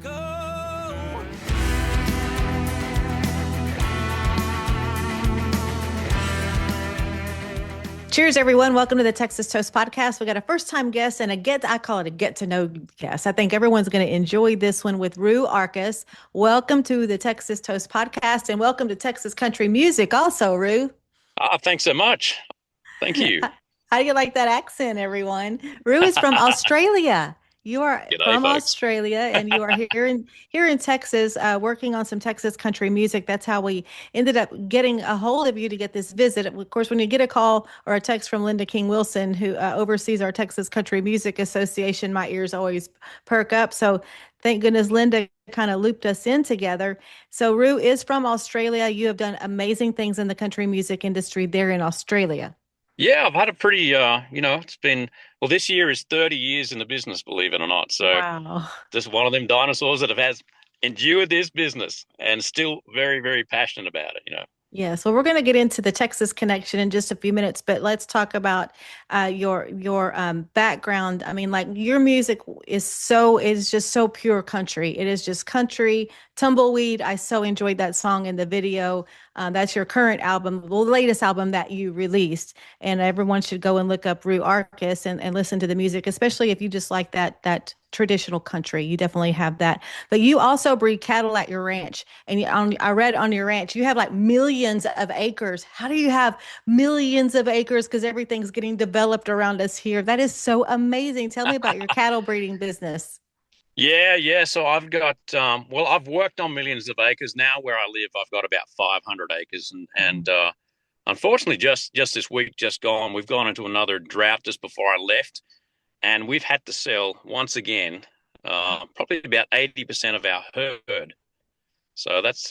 Go. Cheers, everyone. Welcome to the Texas Toast Podcast. We got a first-time guest and I call it a get-to-know guest. I think everyone's going to enjoy this one with Roo Arcus. Welcome to the Texas Toast Podcast and welcome to Texas Country Music also, Roo. Thanks so much. Thank you. How do you like that accent, everyone? Roo is from Australia. You are G'day, from folks. Australia, and you are here in Texas, working on some Texas country music. That's how we ended up getting a hold of you to get this visit. Of course, when you get a call or a text from Linda King Wilson, who oversees our Texas Country Music Association, my ears always perk up. So thank goodness Linda kind of looped us in together. So Roo is from Australia. You have done amazing things in the country music industry there in Australia. Yeah, I've had a pretty, it's been, well, this year is 30 years in the business, believe it or not. So Wow. just one of them dinosaurs that has endured this business and still very, very passionate about it. Yes, well, we're going to get into the Texas connection in just a few minutes, but let's talk about your background. I mean, like your music is just so pure country. It is just country tumbleweed. I so enjoyed that song in the video. That's your current album, the latest album that you released, and everyone should go and look up Roo Arcus and listen to the music, especially if you just like that traditional country. You definitely have that. But you also breed cattle at your ranch, and I read on your ranch you have like millions of acres. How do you have millions of acres? Because everything's getting developed around us here. That is so amazing. Tell me about your cattle breeding business. Yeah. So I've got, I've worked on millions of acres. Now where I live, I've got about 500 acres. And unfortunately, just this week, just gone, we've gone into another drought just before I left. And we've had to sell once again, probably about 80% of our herd. So that's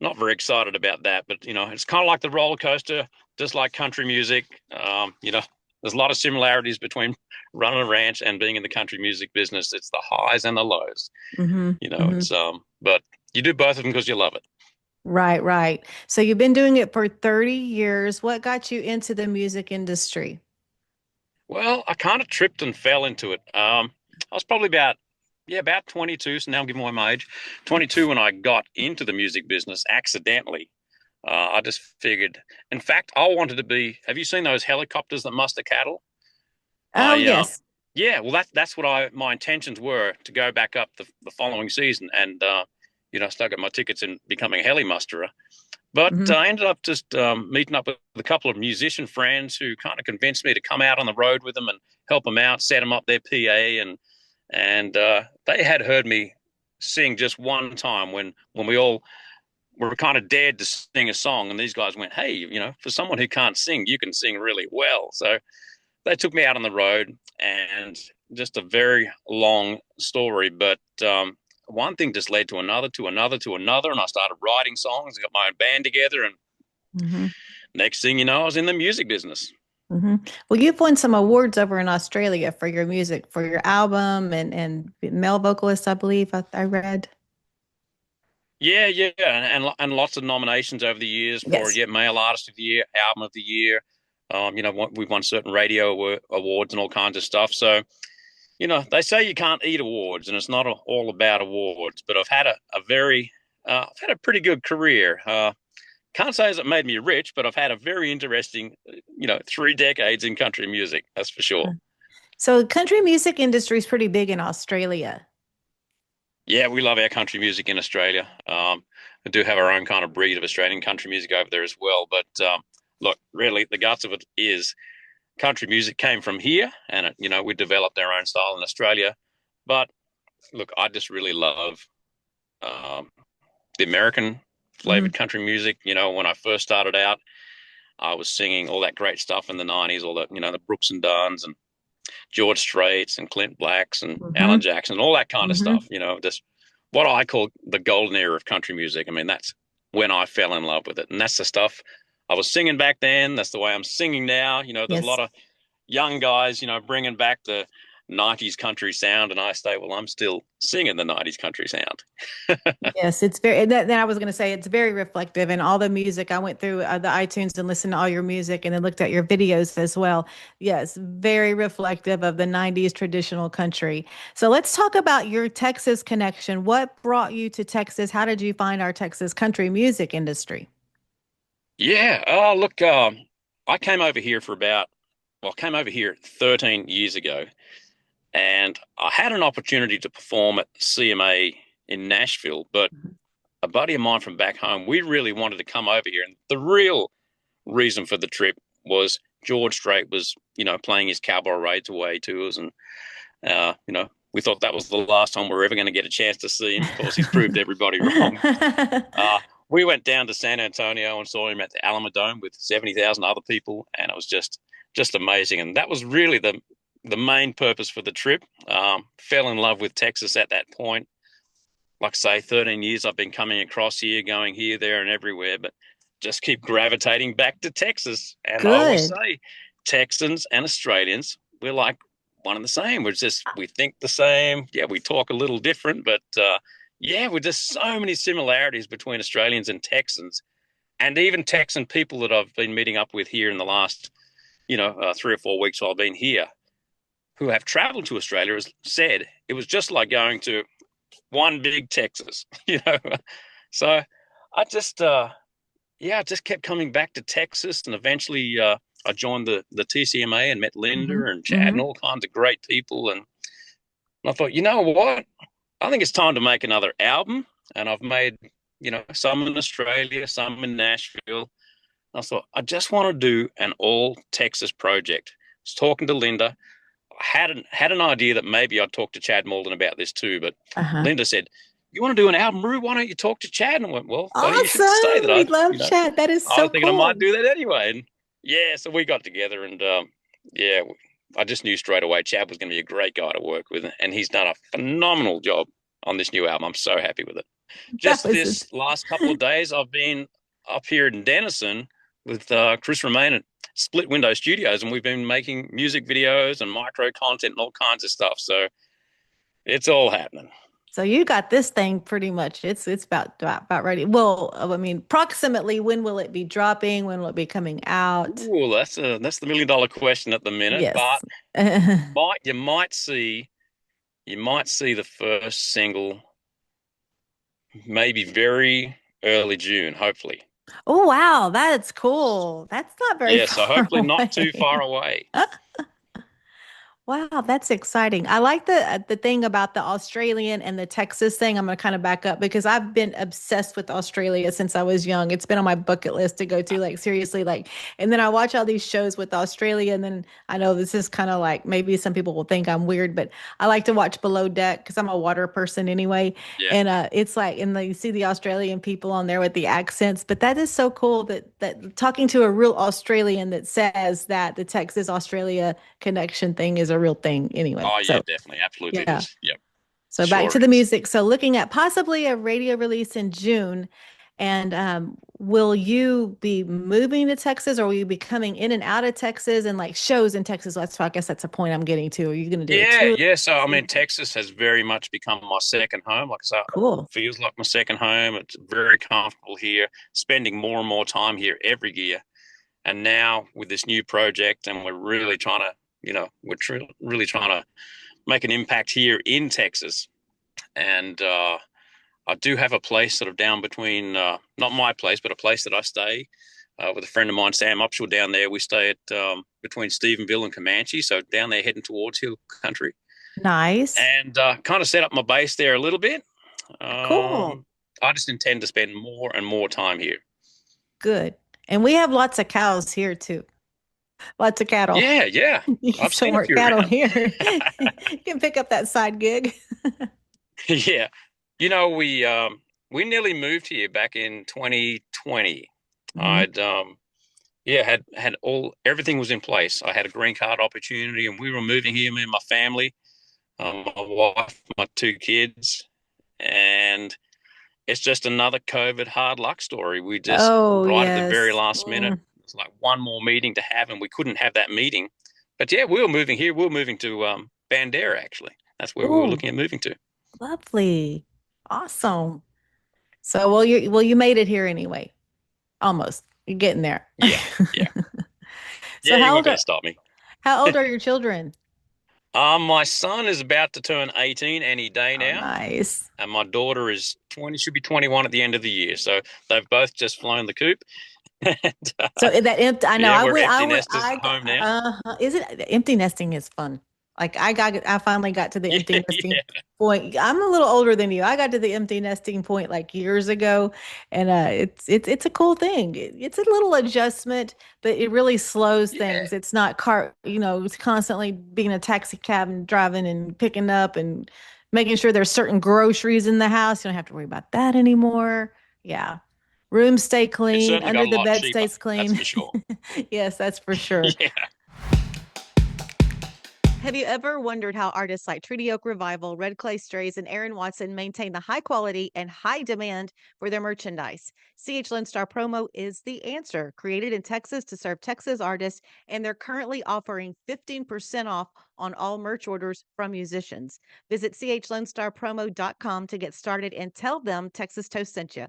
not very excited about that. But, it's kind of like the roller coaster, just like country music. There's a lot of similarities between running a ranch and being in the country music business. It's the highs and the lows. Mm-hmm. Mm-hmm. But you do both of them because you love it. Right, right. So you've been doing it for 30 years. What got you into the music industry? Well, I kind of tripped and fell into it. I was probably about 22. So now I'm giving away my age. 22 when I got into the music business accidentally. I just figured. In fact, I wanted to be. Have you seen those helicopters that muster cattle? Oh, I yes. Yeah. Well, that's what my intentions were to go back up the following season, and still got my tickets in becoming a heli musterer. But Mm-hmm. I ended up just meeting up with a couple of musician friends who kind of convinced me to come out on the road with them and help them out, set them up their PA, and they had heard me sing just one time when we all were kind of dared to sing a song, and these guys went, "Hey, for someone who can't sing, you can sing really well." So they took me out on the road, and just a very long story, but one thing just led to another, to another, to another, and I started writing songs. I got my own band together, and Mm-hmm. next thing you know, I was in the music business. Mm-hmm. Well, you've won some awards over in Australia for your music, for your album and male vocalist, I believe I read. Yeah, and lots of nominations over the years for Yes. Male Artist of the Year, Album of the Year. We've won certain radio awards and all kinds of stuff. So they say you can't eat awards, and it's not all about awards. But I've had I've had a pretty good career. Can't say as it made me rich, but I've had a very interesting, 3 decades in country music. That's for sure. So country music industry is pretty big in Australia. Yeah, we love our country music in Australia. We do have our own kind of breed of Australian country music over there as well. But look, really, the guts of it is country music came from here, and we developed our own style in Australia. But look, I just really love the American Hmm. flavored country music. When I first started out, I was singing all that great stuff in the '90s, all the Brooks and Duns and George Straits and Clint Blacks and Hmm. Alan Jackson, all that kind of Hmm. stuff. Just what I call the golden era of country music. I mean, that's when I fell in love with it, and that's the stuff I was singing back then. That's the way I'm singing now. There's a Yes. lot of young guys, bringing back the 90s country sound, and I say, well, I'm still singing the 90s country sound. Yes, it's very, then I was going to say it's very reflective and all the music. I went through the iTunes and listened to all your music and then looked at your videos as well. Yes, very reflective of the 90s traditional country. So let's talk about your Texas connection. What brought you to Texas? How did you find our Texas country music industry? Yeah. Oh, look, I came over here I came over here 13 years ago, and I had an opportunity to perform at CMA in Nashville, but a buddy of mine from back home, we really wanted to come over here. And the real reason for the trip was George Strait was, playing his Cabaret Away tours. And, we thought that was the last time we were ever going to get a chance to see him. Of course, he's proved everybody wrong. Uh, we went down to San Antonio and saw him at the Alamodome with 70,000 other people. And it was just amazing. And that was really the main purpose for the trip. Fell in love with Texas at that point. Like I say, 13 years I've been coming across here, going here, there, and everywhere, but just keep gravitating back to Texas. And I always Good. say, Texans and Australians, we're like one and the same. We think the same. Yeah, we talk a little different, but yeah, we're just so many similarities between Australians and Texans, and even Texan people that I've been meeting up with here in the last, 3 or 4 weeks while I've been here, who have traveled to Australia, has said it was just like going to one big Texas, So I just, I just kept coming back to Texas, and eventually I joined the TCMA and met Hmm. Linda and Chad and Hmm. all kinds of great people. And I thought, you know what? I think it's time to make another album. And I've made, some in Australia, some in Nashville. I thought, I just want to do an all Texas project. I was talking to Linda. I had an idea that maybe I'd talk to Chad Malden about this too, but Uh-huh. Linda said, "You want to do an album, Roo? Why don't you talk to Chad?" And I went, "Well, funny you should say that. Awesome. We love chat. That is I so was thinking I might cool. do that anyway." And yeah, so we got together, and yeah, I just knew straight away Chad was going to be a great guy to work with, and he's done a phenomenal job on this new album. I'm so happy with it. That Just was it. this last couple of days, I've been up here in Denison with Chris Romain at Split Window Studios, and we've been making music videos and micro content and all kinds of stuff. So it's all happening. So you got this thing pretty much. It's about ready. Well, I mean, approximately when will it be dropping? When will it be coming out? Ooh, that's the $1 million question at the minute. But Yes. might you might see the first single maybe very early June, hopefully. Oh wow, that's cool. That's not very Yeah, so far hopefully not too away. far away. Wow, that's exciting. I like the thing about the Australian and the Texas thing. I'm going to kind of back up because I've been obsessed with Australia since I was young. It's been on my bucket list to go to, like seriously, like. And then I watch all these shows with Australia, and then I know this is kind of like maybe some people will think I'm weird, but I like to watch Below Deck because I'm a water person anyway. Yeah. And it's like, and then you see the Australian people on there with the accents, but that is so cool that talking to a real Australian that says that the Texas Australia connection thing is a real thing anyway. Oh yeah, So, definitely. Absolutely it yeah. is. Yep. So back Sure to the is. music. So looking at possibly a radio release in June. And will you be moving to Texas or will you be coming in and out of Texas and like shows in Texas? That's I guess that's a point I'm getting to. Are you going to do a Yeah, tour? yeah. So I mean, Texas has very much become my second home. Like I said, Cool. it feels like my second home. It's very comfortable here, spending more and more time here every year. And now with this new project, and we're really trying to, really trying to make an impact here in Texas. And I do have a place sort of down between, not my place, but a place that I stay with a friend of mine, Sam Upshaw, down there. We stay at between Stephenville and Comanche, so down there heading towards Hill Country, Nice. and kind of set up my base there a little bit. Cool. Um, I just intend to spend more and more time here. Good. And we have lots of cows here too. Lots of cattle. Yeah, yeah. You can I've still seen a work few cattle around. here. You can pick up that side gig. Yeah. We nearly moved here back in 2020. Mhm. I'd yeah, had all everything was in place. I had a green card opportunity and we were moving here, me and my family, my wife, my two kids, and it's just another COVID hard luck story. We just Oh, right at the very yes. last minute, Mm. it's like one more meeting to have, and we couldn't have that meeting. But yeah, we were moving here. We were moving to Bandera, actually. That's where we were Oh, looking at moving to. lovely. Awesome. So, well, you made it here anyway. Almost. You're getting there. Yeah, yeah, So yeah. You weren't going to stop me. how old are your children? My son is about to turn 18 any day Oh, now, nice. and my daughter is 20, should be 21 at the end of the year. So they've both just flown the coop. And So that empty, I know yeah, we're empty nesters at I got, home now. is it empty nesting is fun. Like I finally got to the Yeah, empty nesting yeah. point. I'm a little older than you. I got to the empty nesting point like years ago, and it's a cool thing. It's a little adjustment, but it really slows Yeah, things. It's not it's constantly being a taxi cab and driving and picking up and making sure there's certain groceries in the house. You don't have to worry about that anymore. Yeah. Rooms stay it's clean, certainly under got a the lot bed cheaper. stays That's clean. for sure. Yes, that's for sure. Yeah. Have you ever wondered how artists like Treaty Oak Revival, Red Clay Strays, and Aaron Watson maintain the high quality and high demand for their merchandise? CH Lone Star Promo is the answer. Created in Texas to serve Texas artists, and they're currently offering 15% off on all merch orders from musicians. Visit chlonestarpromo.com to get started and tell them Texas Toast sent you.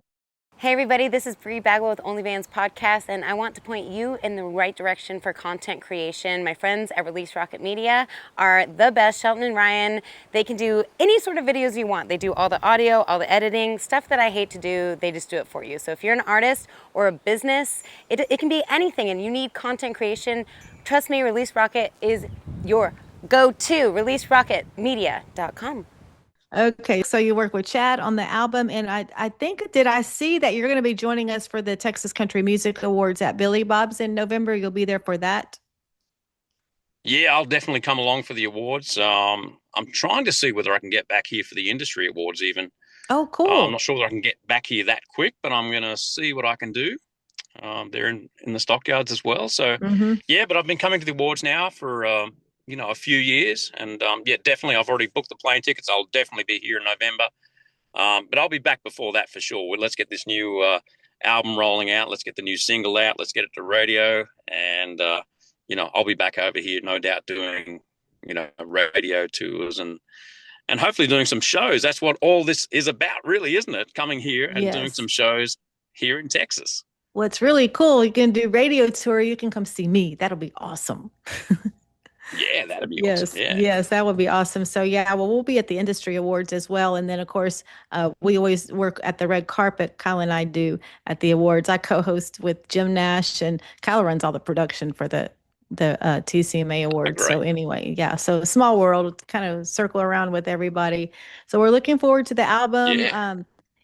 Hey everybody, this is Bree Bagwell with OnlyVans Podcast, and I want to point you in the right direction for content creation. My friends at Release Rocket Media are the best, Shelton and Ryan. They can do any sort of videos you want. They do all the audio, all the editing, stuff that I hate to do, they just do it for you. So if you're an artist or a business, it can be anything and you need content creation, trust me, Release Rocket is your go-to, releaserocketmedia.com. Okay, so you work with Chad on the album, and I think did I see that you're going to be joining us for the Texas Country Music Awards at Billy Bob's in November? You'll be there for that. Yeah, I'll definitely come along for the awards. I'm trying to see whether I can get back here for the industry awards even. Oh, I'm cool. not sure that I can get back here that quick, but I'm going to see what I can do. They're in the stockyards as well. So, Hmm. yeah, but I've been coming to the awards now for, a few years. And yeah, definitely, I've already booked the plane tickets. I'll definitely be here in November. But I'll be back before that for sure. Well, let's get this new album rolling out. Let's get the new single out. Let's get it to radio. And, I'll be back over here, no doubt, doing, radio tours and hopefully doing some shows. That's what all this is about, really, isn't it? Coming here and doing Yes. some shows here in Texas. What's really cool, you can do radio tour. You can come see me. That'll be awesome. Yeah, that'd be awesome. Yes, Yeah, yes, that would be awesome. So yeah, well, we'll be at the industry awards as well, and then of course, we always work at the red carpet. Kyle and I do at the awards. I co-host with Jim Nash, and Kyle runs all the production for the TCMA awards. So great. anyway, yeah, so small world, kind of circle around with everybody. So we're looking forward to the album. Yeah,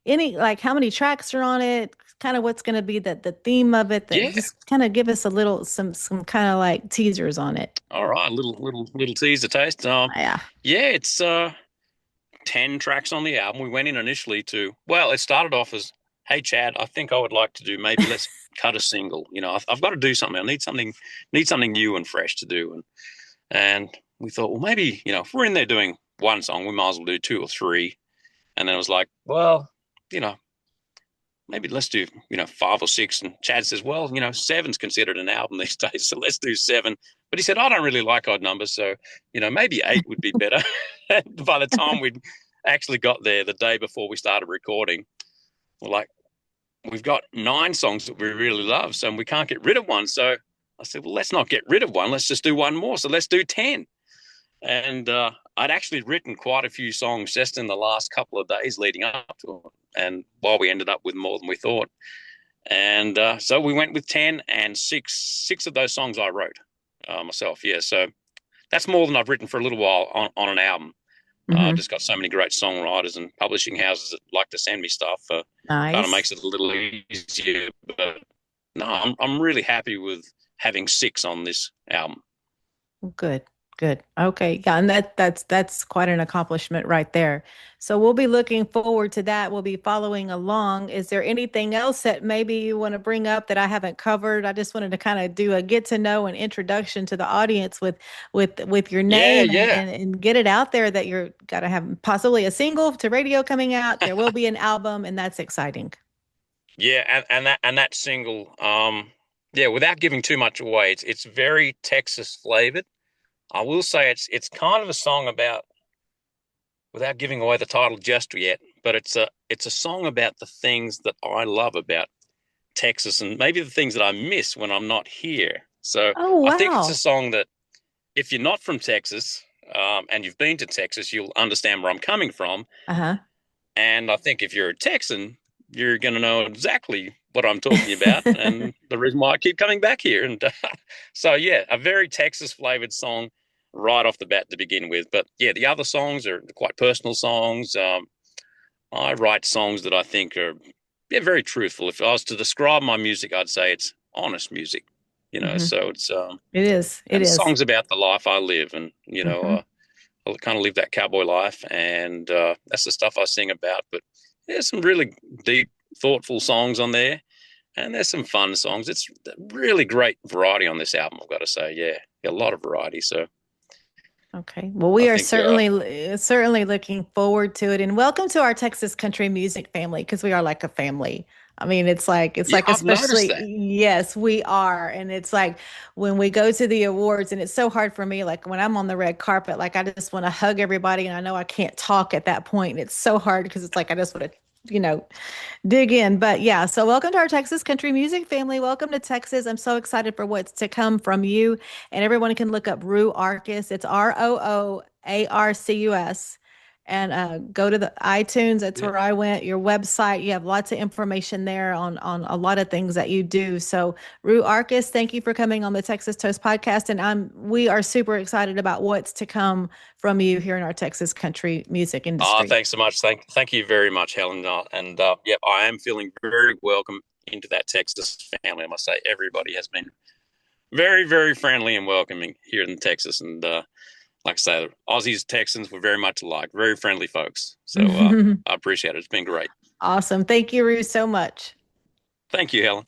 Any like how many tracks are on it? Kind of what's going to be the theme of it? That yeah. just kind of give us a little some kind of like teasers on it. All right, little teaser taste. Yeah. Yeah, it's 10 tracks on the album. We went in initially well, it started off as, hey Chad, I think I would like to do maybe let's cut a single. I've got to do something. I need something new and fresh to do. And we thought, well, maybe, if we're in there doing one song, we might as well do two or three. And then it was like, well, you know, maybe let's do, five or six. And Chad says, well, seven's considered an album these days, so let's do seven. But he said, I don't really like odd numbers, so, maybe eight would be better. By the time we'd actually got there the day before we started recording, we're like, we've got 9 songs that we really love, so we can't get rid of one. So I said, well, let's not get rid of one. Let's just do one more. So let's do 10. And I'd actually written quite a few songs just in the last couple of days leading up to it. And while we ended up with more than we thought. And so we went with 10, and six of those songs I wrote myself. Yeah. So that's more than I've written for a little while on an album. I've Hmm. just got so many great songwriters and publishing houses that like to send me stuff. Kind of Nice. makes it a little easier. But no, I'm really happy with having 6 on this album. Good. Good. Okay. Yeah, and that's quite an accomplishment right there. So we'll be looking forward to that. We'll be following along. Is there anything else that maybe you want to bring up that I haven't covered? I just wanted to kind of do a get to know and introduction to the audience with your Yeah, name and yeah, and get it out there that you're got to have possibly a single to radio coming out. There will be an album, and that's exciting. yeah, and that single, yeah, without giving too much away, it's very Texas flavored. I will say it's kind of a song about, without giving away the title just yet, but it's a song about the things that I love about Texas and maybe the things that I miss when I'm not here. So Oh, I think it's a wow. song that if you're not from Texas, and you've been to Texas, you'll understand where I'm coming from. Uh-huh. And I think if you're a Texan, you're going to know exactly what I'm talking about and the reason why I keep coming back here. And so, yeah, a very Texas flavored song right off the bat to begin with. But yeah, the other songs are quite personal songs. I write songs that I think are, yeah, very truthful. If I was to describe my music, I'd say it's honest music, Hmm. so it's, It is. It and is. songs about the life I live. And, Hmm. I kind of live that cowboy life, and that's the stuff I sing about. But there's some really deep, thoughtful songs on there, and there's some fun songs. It's really great variety on this album, I've got to say. Yeah, a lot of variety. So Okay. Well, I we are think, certainly looking forward to it. And welcome to our Texas country music family, because we are like a family. I mean, it's yeah, like I've noticed especially that. yes, we are. And it's like when we go to the awards, and it's so hard for me, like when I'm on the red carpet, like I just want to hug everybody, and I know I can't talk at that point. And it's so hard because it's like I just want to, you know, dig in. But yeah, so welcome to our Texas country music family. Welcome to Texas. I'm so excited for what's to come from you. And everyone can look up Roo Arcus. It's Rooarcus. And go to the iTunes. That's Yeah. where I went. Your website. You have lots of information there on a lot of things that you do. So Roo Arcus, thank you for coming on the Texas Toast podcast. And we are super excited about what's to come from you here in our Texas country music industry. Thanks so much. Thank you very much, Helen. And yep, I am feeling very welcome into that Texas family. I must say, everybody has been very, very friendly and welcoming here in Texas. And like I say, Aussies, Texans were very much alike, very friendly folks. So I appreciate it. It's been great. Awesome. Thank you, Rue, so much. Thank you, Helen.